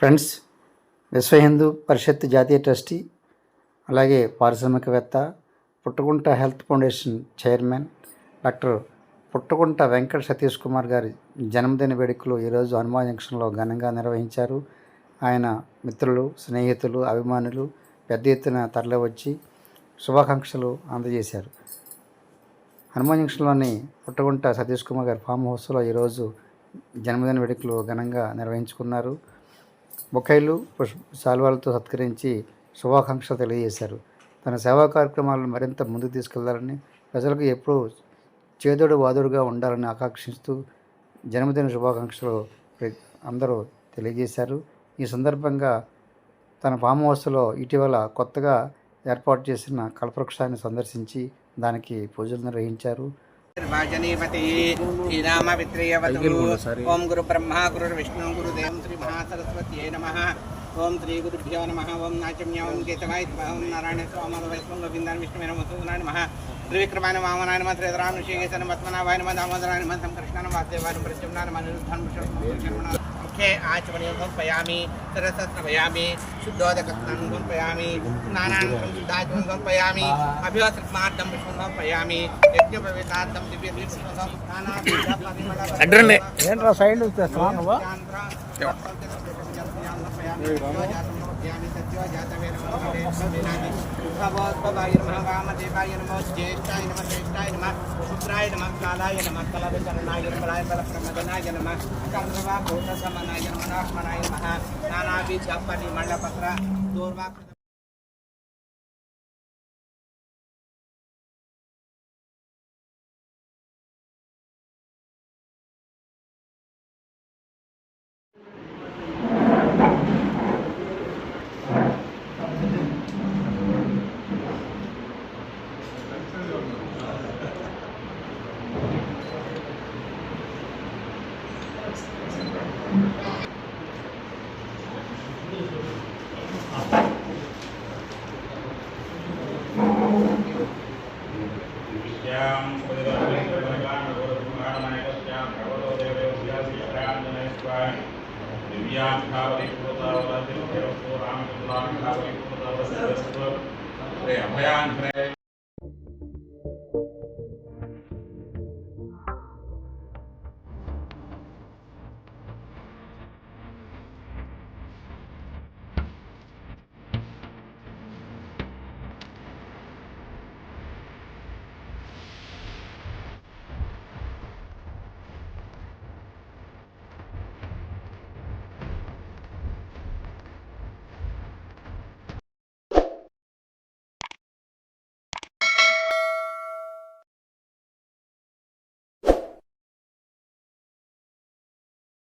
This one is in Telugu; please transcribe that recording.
ఫ్రెండ్స్, విశ్వ హిందూ పరిషత్ జాతీయ ట్రస్టీ, అలాగే పారిశ్రామికవేత్త, Puttagunta health foundation chairman doctor Puttagunta Venkata Satish Kumar గారి జన్మదిన వేడుకలు ఈరోజు హనుమాన్ జంక్షన్లో ఘనంగా నిర్వహించారు. ఆయన మిత్రులు, స్నేహితులు, అభిమానులు పెద్ద ఎత్తున తరలివచ్చి శుభాకాంక్షలు అందజేశారు. హనుమాన్ జంక్షన్లోని పుట్టగుంట సతీష్ కుమార్ గారి ఫామ్ హౌస్లో ఈరోజు జన్మదిన వేడుకలు ఘనంగా నిర్వహించుకున్నారు. బొకైలు, శాల్వాలతో సత్కరించి శుభాకాంక్షలు తెలియజేశారు. తన సేవా కార్యక్రమాలను మరింత ముందుకు తీసుకెళ్లాలని, ప్రజలకు ఎప్పుడూ చేదోడు వాదోడుగా ఉండాలని ఆకాంక్షిస్తూ జన్మదిన శుభాకాంక్షలు అందరూ తెలియజేశారు. ఈ సందర్భంగా తన ఫామ్ హౌస్లో ఇటీవల కొత్తగా ఏర్పాటు చేసిన కల్పవృక్షాన్ని సందర్శించి దానికి పూజలు నిర్వహించారు. ఓం గురు బ్రహ్మ గురు విష్ణు గురుదేవం శ్రీ మహాసరస్వత్యై నమః. ఓం శ్రీ గురుభ్యో నమః. ఓం నాచమ్య ఓం కేతవాయ ఓం నారాయణ స్వామి వైష్ణవ గోవిందాయ విష్ణువే నమః నమః. త్రివిక్రమాయ వామనాయ నమః. త్రిధరాయ ఋషికేశాయ పద్మనాభాయ నమః. దామోదరాయ నమః. సంకృష్ణాయ నమః. వాసుదేవాయ ప్రద్యుమ్నాయ నమః. అనిరుద్ధాయ मुखे आचमनीयं समर्पयामि, सरसं समर्पयामि, शुद्धोदकस्नानं समर्पयामि, स्नानानन्तरं शुद्धाचमनं समर्पयामि, अभिवासनार्थं पुष्पं समर्पयामि, यज्ञोपवीतार्थं दिव्यपुष्पं भगवद्भवाय नमः. वामदेवाय नमः. ज्येष्ठाय नमः. श्रेष्ठाय नमः. पुत्राय नमः. कालाय नमः. कलविचरणाय बलाय बलप्रमदनाय नमः. कर्मवाभूतसमनाय नमः. नारायणाय नमः. नानाविध परिमलपत्र दूर्वाकृत दिव्यां